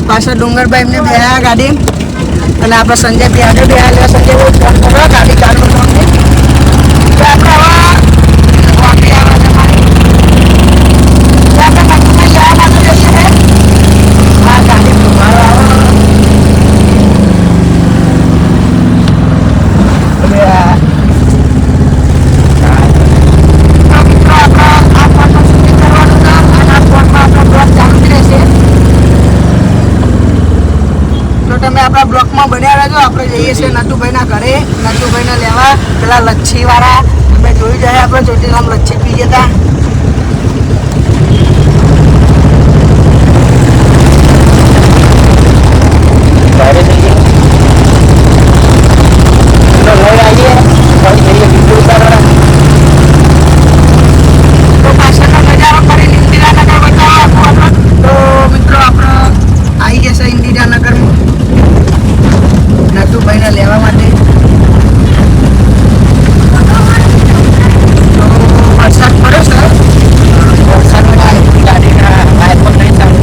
પાછળ ડુંગરભાઈ એમને બેહ્યા ગાડી અને આપણે સંજય બી આગળ બેહ્યા. સંજય બહુ ફોન કરો ગાડી ચાલુ ફોનની તો આપણે હવે વાપી આવે છે મારી તો આપણે નક્કી લેવા માટે જઈએ છે. હા ગાડી મારો આવો આપણા બ્લોકમાં બન્યા રહેજો. આપણે જઈએ છીએ નટુભાઈના ઘરે, નટુભાઈને લેવા. પેલા લચ્છી વાળા તમે જોઈ જાય આપણે ચોટીલામ લચ્છી પી જતા. તો પાછળનો નજારો કરી ઇન્દિરાનગર બતાવો. તો મિત્રો આપણે આવી ગયા છે ઇન્દિરાનગરમાં નટુભાઈને લેવા માટે. વરસાદ પડ્યો છે. વરસાદમાં ગાડીના ટાયર પણ નહીં ચાલુ,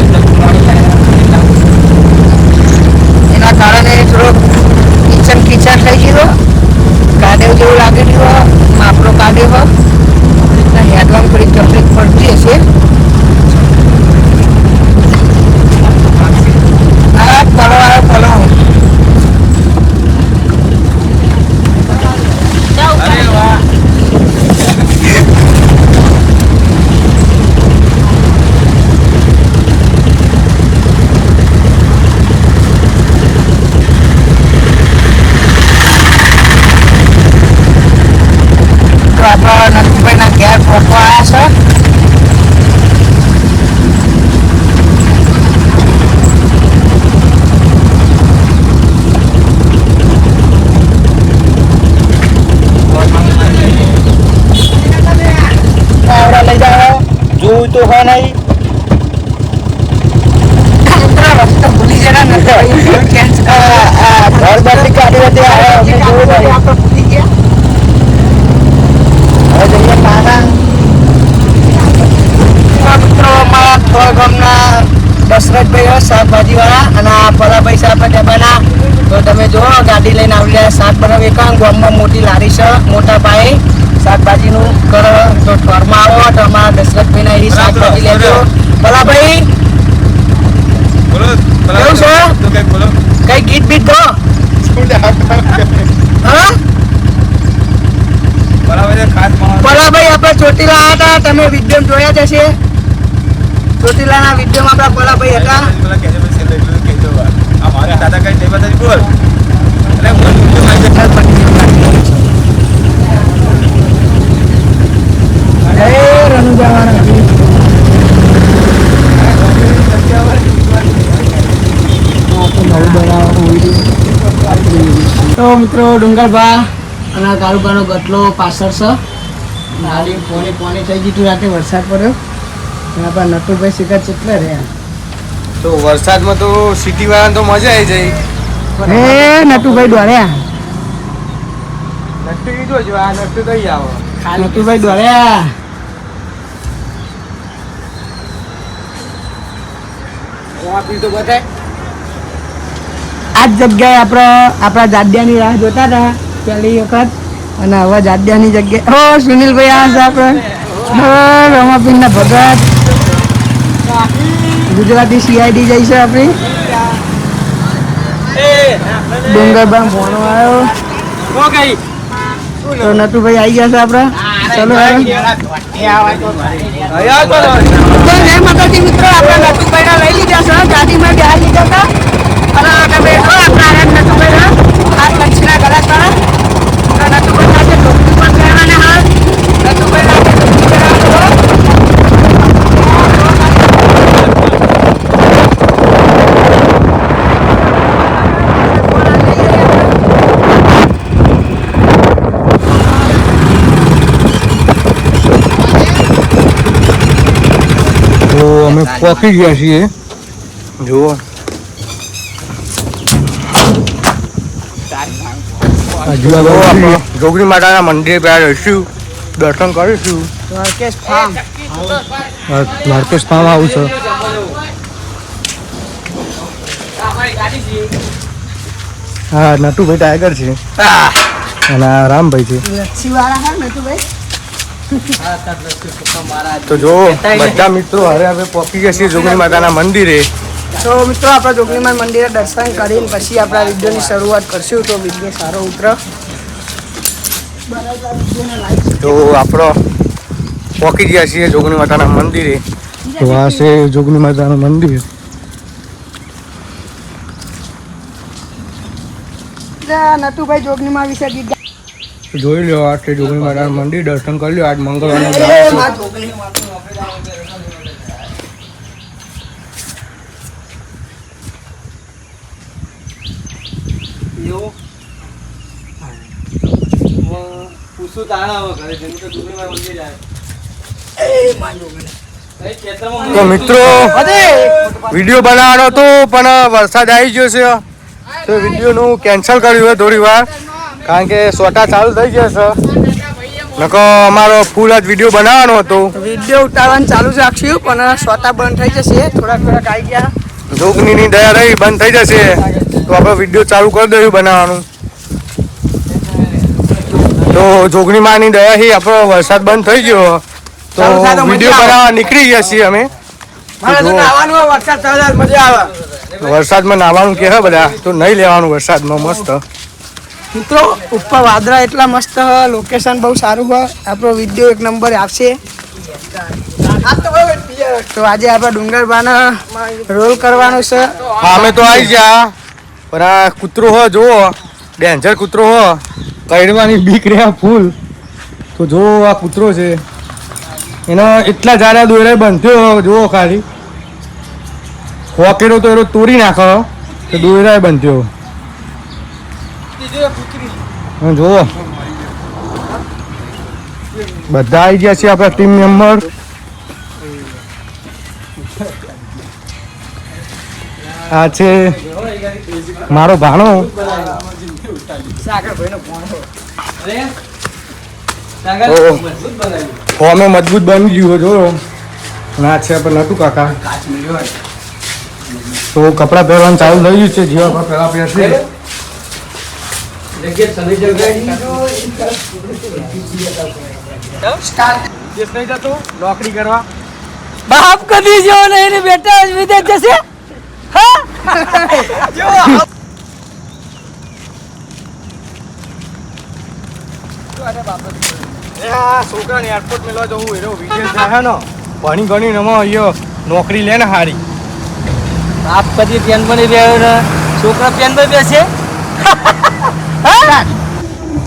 એના કારણે થોડોક કિચન થઈ ગયો. કાઢેવ જેવું લાગે રહ્યું આપણો કાઢેવ હેડવામાં થોડી તકલીફ પડતી હશે. આ પલવાળો પલો નટુભાઈના ઘેર પહોંચવા આવ્યા છે. લઈ જાઓ જોવું તો હોય નહીં ભૂલી જરા ઘર બધી ગાડી હતી આપણે ભૂલી ગયા. દશરથભાઈ શાકભાજી વાળા અને આ પલાભાઈ સાહેબ ડબ્બાના. તો તમે જો ગાડી લઈને આવી રહ્યા શાક બનાવે. ગામમાં મોટી લારી છે, મોટા પાયે શાકભાજીનું કરો તો ઘરમાં આવો તો અમારા દશરથભાઈના એવી શાકભાજી લેજો. પલાભાઈ કેવું છે? કઈ ગીત બીત દો. પલાભાઈ આપણે ચોટીલા હતા, તમે વિડીયો જોયા જશે. ચોટીલાના વિડીયોમાં આપણા પલાભાઈ હતા. તો મિત્રો ડુંગરભા અને કારુબાનો ગટલો પાછળ છે. ગાડી પોની થઈ ગઈ. રાતે વરસાદ પડ્યો. આપણા નટુભાઈ શિકાર કેટલા રહ્યા. તો વરસાદમાં તો સિટી વાળા તો મજા આવી જાય. નટુભાઈ દોડ્યા. નટુ કીધું જો આ નટુ કઈ આવો. નટુભાઈ દોડ્યા. તો બતાય આ જ જગ્યાએ આપણા જાડિયાની રાહ જોતા હતા પહેલી વખત અને હવે જાડિયાની જગ્યાએ હો સુનિલભાઈ આવે છે. આપણે રમાપીરના ભગત ગુજરાતી સીઆઈડી જઈ છે આપણી. ડુંગરબા ફોનો આવ્યો તો નટુભાઈ આવી ગયા છે આપણા. ચલો જય માતાજી મિત્રો, આપણા નટુભાઈ લઈ લીધા છે ગાડીમાં બેસી લીધા હતા અને તમે જો આપણા નટુભાઈ આ કચ્છના ગળા હતા. નટુભાઈ આજે ડોક્ટર પણ કહેવાને હાલ નટુભાઈ અમે પહોંચી ગયા છીએ. જુઓ જોગણી માતાના મંદિરે ત્યાં રહીશું, દર્શન કરીશું. દ્વારકેશ ફાર્મ આવું છે. હા નટુભાઈ ટાઈગર છે અને આ રામભાઈ છે. લચ્છીવાળા હા નટુભાઈ. તો જો બધા મિત્રો હવે પહોંચી ગયા છીએ જોગણી માતાના મંદિરે. તો મિત્રો આપણે જોગણીમાન મંદિરે દર્શન કરીને પછી આપણા વિડીયોની શરૂઆત કરશું તો વિડીયો સારો ઉતરે. તો આપણો પહોંચી ગયા છીએ જોગણી માતાના મંદિરે. તો આ છે જોગણી માતાનું મંદિર. નટુભાઈ જોગણીમાં વિશે ગીત જોઈ લો આ છે જોગણી માતાનું મંદિર. દર્શન કરી લો. આજ મંગળવારનો તો મિત્રો વિડીયો બનાવવાનો હતો પણ વરસાદ આવી ગયો છે તો વિડીયોનું કેન્સલ કર્યું છે થોડી વાર કારણ કે સોટા ચાલુ થઈ ગયા છે. નકો અમારો ફૂલ જ વિડીયો બનાવવાનો હતો. વિડીયો ઉતારવાનું ચાલુ જ રાખ્યું પણ સ્વતા બંધ થઈ જશે. થોડાક આવી ગયા. જોગણીની દયા રહી બંધ થઈ જશે તો આપણે વિડીયો ચાલુ કરી દઈશું બનાવવાનું. તો જોગણી માની દયાથી આપણો વરસાદ બંધ થઈ ગયો તો વિડીયો બનાવવા નીકળી ગયા છીએ અમે. વરસાદમાં નાહવાનું કે બધા તો નહીં લેવાનું વરસાદમાં મસ્ત. મિત્રો ઉપર વાદળા એટલા મસ્ત લોકેશન બહુ સારું હોય. આપણો વિડીયો એક નંબર આવશે. તો આજે આપણે ડુંગરબાના રોલ કરવાનો છે. અમે તો આવી ગયા પણ આ કૂતરો હો જુઓ ડેન્જર કૂતરો હો કઈડવાની બીક રહ્યા ફૂલ. તો જો આ કૂતરો છે એનો એટલા જાડા દોરા બંધ્યો જુઓ ખાલી હોકેરો તો એનો તોડી નાખો તો દોરા બંધ્યો જુઓ. બધા આવી ગયા છે આપણા ટીમ મેમ્બર. આ છે મારો ભાણો. ફોર્મે મજબૂત બની ગયું જો. અને આ છે આપણે નટુ કાકા. તો કપડાં પહેરવાનું ચાલુ થઈ ગયું છે. જેવા આપણે પહેલા પહેરશે નોકરી કરવા બાપ કદી જો નહીં બેટા વિદેશ જશે. છોકરાને એરપોર્ટ મેળવા જવું એનો વિદેશ જાય ને ભણી ગણી એમાં અહીંયા નોકરી લે ને હારી. બાપ કદી પેન બની રહ્યો ને છોકરા પેન પર બેસે.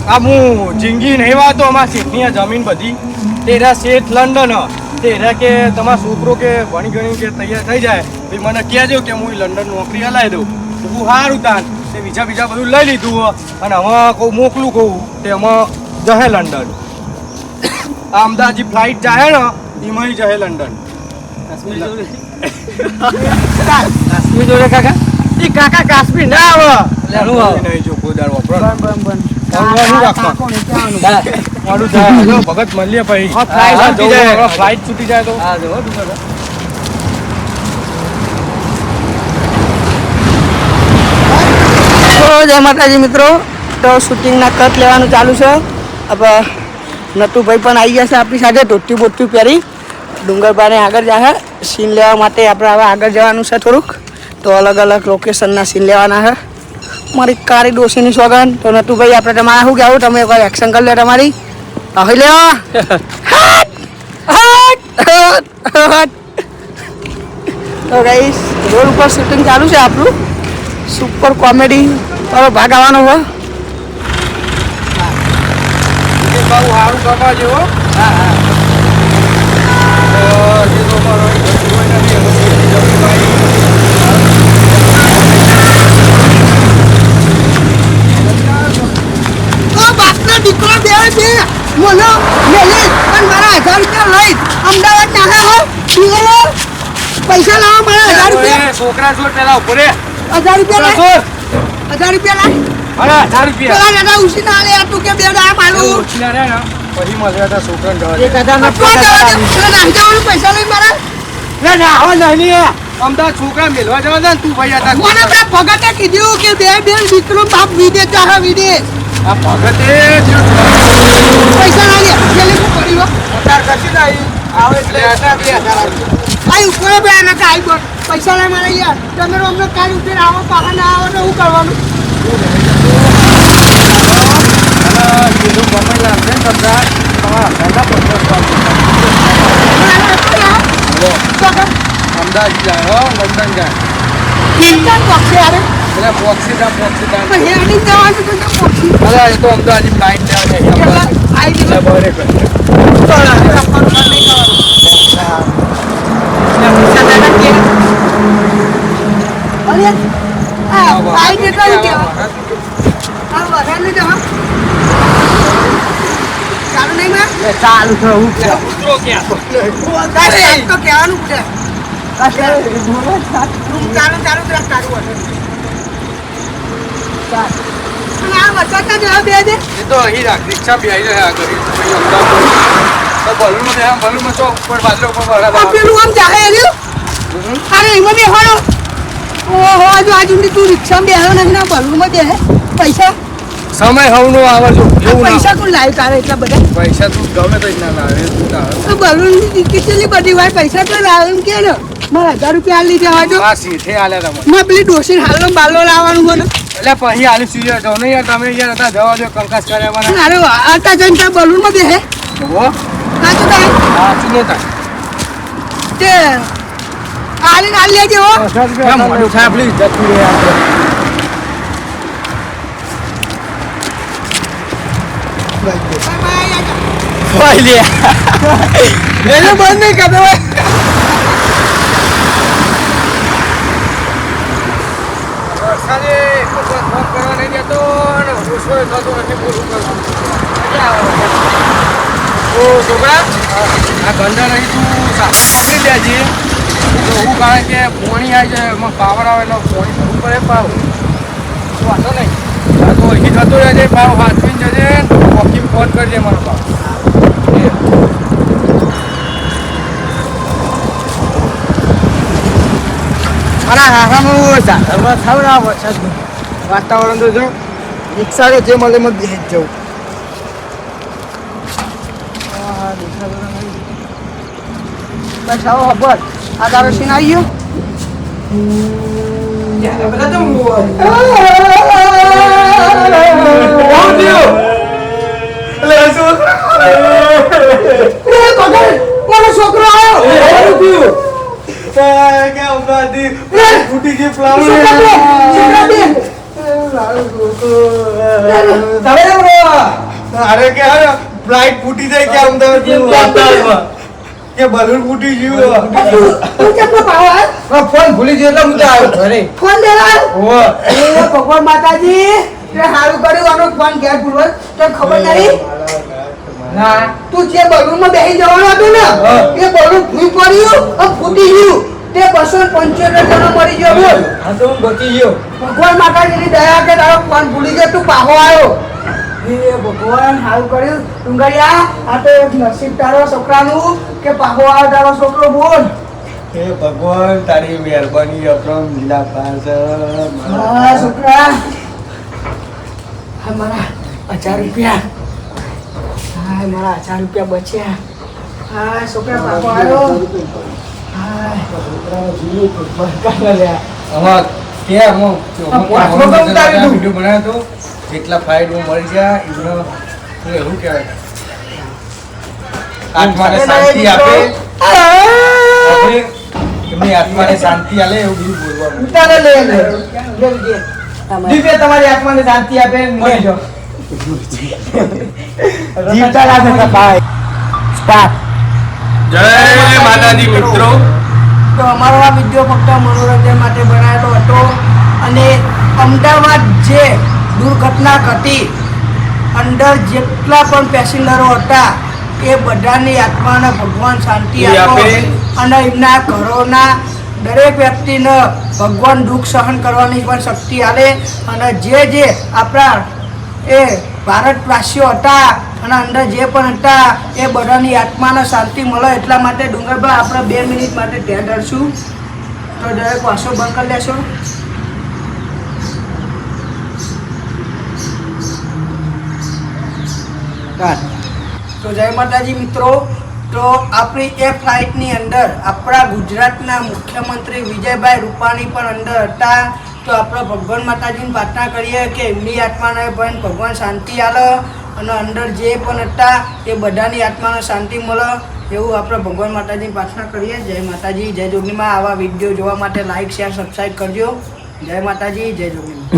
આ હું જિંદગી નહીં વાતો અમારા શેઠની જમીન બધી તેરા શેઠ લંડન તેરા કે તમારો છોકરો કે ભણી ગણી કે તૈયાર થઈ જાય પછી મને કહેજો કે હું લંડન નોકરી હલાવી દઉં. હું સારું તાન તે બીજા બધું લઈ લીધું અને હવે કહું મોકલું કહું તે એમાં જહે લંડન. આ અમદાવાદ ફ્લાઇટ જાય ને એમાં જહે લંડન. કાશ્મીર જોડે કાકા એ કાકા કાશ્મીર ના આવે લેનું આવે નહીં જો કોઈ દાર વાપરો બન ભગત મળીએ ભાઈ. ફ્લાઇટ છૂટી જાય તો જય માતાજી મિત્રો. તો શૂટિંગના કટ લેવાનું ચાલુ છે. હવે નટુભાઈ પણ આવી ગયા છે આપણી સાથે ધોતી બોતી પહેરી. ડુંગરબાને આગળ જાય સીન લેવા માટે આપણે હવે આગળ જવાનું છે થોડુંક. તો અલગ અલગ લોકેશનના સીન લેવાના છે. મારી કારી ડોસીની સોગન. તો નટુભાઈ આપણે તમારે શું કહેવું તમે કોઈ એક્શન કરી લે તમારી કહી લેવા. તો ગાઈસ રોડ ઉપર શૂટિંગ ચાલુ છે આપણું. સુપર કોમેડી વાળો ભાગ આવવાનો હોય. બહુ સારું કરવા જેવો. દીકરો બે છે મોનો મેલી પણ મારા 1000 રૂપિયા લઈ અમદાવાદ નાખા હો દીકરો પૈસા લાવો મારા 1000 રૂપિયા. છોકરા જોડ પેલા ઉપર 1000 રૂપિયા લાય 1000 રૂપિયા લાય. અરે 1000 રૂપિયા પેલા દાદા ઉસી ના લે તું કે બે દા માલું ઓછીના રે ને પછી મળ્યા હતા છોકરાને જવા દે. 1000 ના પૈસા લઈ મારા લે ના હવે નહીં અમદાવાદ છોકરા મેળવા જવા દે ને તું ભાઈ હતા મને પેલા ભગતે કીધું કે બે દીકરો બાપ વિદેશ જા વિદેશ આ ભગતે પૈસા ના લે પેલે શું કર્યું અત્યાર કશી નહીં આવે એટલે હતા 2000 આઈ ઉપર બે ના કાઈ બોલ પૈસા ના મારે યાર તમે અમને કાલ ઉપર આવો પાછા ના આવો તો શું કરવાનું કીધું ગમે લાગશે ને સરદાર તમારા ઘરના 50 અમદાવાદ જાય લંડન જાય કેટલા પક્ષે અરે એટલે પોક્ષીદા હેડી જવાનું તો પક્ષી અરે એ તો અમદાવાદ ફ્લાઇટ લેવા આઈ જાય બરે ચાલુ થયું કૂતરો ક્યાં તો કહેવાનું છે ચાલુ આ વચનના જવાબ દે દે એ તો અહીં રાખ રિક્ષા બી આવી રહ્યા કરી તો બલૂનમાં તો ઉપર બાજુ ઉપર આ બરાબર પેલું આમ જાહે એલ્યું અરે એમાં બેહવાનો ઓહો આજુ તું રિક્ષામાં બેહ્યો નથી ના બલૂનમાં બેહે પૈસા સમય હવનો આવજો એવું ના પૈસા કોણ લાવી તારે એટલા બધા પૈસા તું ગમે તો જ ના લાવે તું તારે તો બલૂનની ટિકિટ કેટલી બધી હોય પૈસા તો લાવે એમ કે ને મારે 1000 રૂપિયા આલી જવા દો આ સીધે આલ્યા તમે માં પેલી ડોસી હાલો બાલો લાવવાનું હોય એટલે પછી આલી સીધે જાવ ને યાર તમે યાર હતા જવા દો કંકાસ કર્યા મને અરે આટા જઈને ત્યાં બલૂનમાં બેહે હો હા તો તારે હા ચુનો તા તે આલી લેજે હો કેમ મોડું થાય પ્લીઝ જતું રહે આપણે ભાઈ લે એને બંધ નહીં કરતો વરસાદે ફોન કરવા નહીં જતો અને રસોઈ થતો નથી પૂરું કરતું ઓ છોકરા આ ગંડા નહીં તું સાથે પકડી દેજે તો હું કારણ કે પોણી આવી જાય એમાં પાવર આવે એટલે પોણી ભરવું પડે પાવ વાંધો નહીં આ તો અહીં જતો રહેજે પાવ હાથવીને જજે વોકિંગ ફોન કરજે મારો પાવ મારા હાથામાં સાધનમાં થાવ ને આ વરસાદનું વાતાવરણ તો જો રિક્ષા કે જે મળે એમાં બેસી જ જવું બસ આવો ખબર આ તારો સીન આવી ગયો મારો છોકરો આવ્યો ફૂટી ગઈ અરે કે ફ્લાઇટ ફૂટી જાય કે અમદાવાદ કે બલૂન ફૂટી ગયું ફોન ભૂલી ગયો એટલે હું તો આવ્યો ઘરે ફોન દેવા ઓહો ભગવાન માતાજી તે સારું કર્યું આનો ફોન ઘેર પૂરવા તો ખબર નહીં ના તું જે બલૂનમાં બેસી જવાનું હતું ને એ બલૂન ફૂઈ પડ્યું અને ફૂટી ગયું તે 275 જણો મરી ગયો બોલ હા તો હું બચી ગયો ભગવાન માતાજીની દયા કે તારો ફોન ભૂલી ગયો તું પાહો આવ્યો એ ભગવાન સારું કર્યું ડુંગરિયા આ તો એક નસીબ તારો છોકરાનું કે પાહો આવ્યો તારો છોકરો બોલ હે ભગવાન તારી મહેરબાની આપણો લીલા પાસ હા છોકરા હા મારા 1000 રૂપિયા હા મારા 1000 રૂપિયા બચ્યા હા છોકરા પાહો આવ્યો જેટલા ફાઇટ મળી ગયા એવું કહેવાય આત્માને શાંતિ આપે એમની આત્માને શાંતિ આપે એવું બધું બોલવાનું તમારી આત્માને શાંતિ આપે મળી જાઓ જીવતા રાખે ભાઈ સ્ટાર્ટ જય માતાજી મિત્રો તો અમારો આ વિડીયો ફક્ત મનોરંજન માટે બનાવેલો હતો અને અમદાવાદ જે દુર્ઘટના ઘટી અંદર જેટલા પણ પેસેન્જરો હતા એ બધાની આત્માને ભગવાન શાંતિ આપે અને એમના ઘરોના દરેક વ્યક્તિને ભગવાન દુઃખ સહન કરવાની પણ શક્તિ આપે અને જે આપણા એ ભારતવાસીઓ હતા અને અંદર જે પણ હતા એ બધાની આત્માને શાંતિ મળે એટલા માટે ડુંગરભાઈ આપણે 2 મિનિટ માટે ધ્યાન રાખશું તો ડાયરેક્ટ પાછો બંધ કરી લેશો. તો જય માતાજી મિત્રો. તો આપણી એ ફ્લાઇટની અંદર આપણા ગુજરાતના મુખ્યમંત્રી વિજયભાઈ રૂપાણી પણ અંદર હતા. તો આપણે ભગવાન માતાજીની પ્રાર્થના કરીએ કે એમની આત્માને પણ ભગવાન શાંતિ આલે અને અંદર જે પણ હતા એ બધાની આત્માને શાંતિ મળે એવું આપણે ભગવાન માતાજીની પ્રાર્થના કરીએ. જય માતાજી, જય જોગણીમાં. આવા વિડીયો જોવા માટે લાઈક શેર સબસ્ક્રાઈબ કરજો. જય માતાજી, જય જોગણીમાં.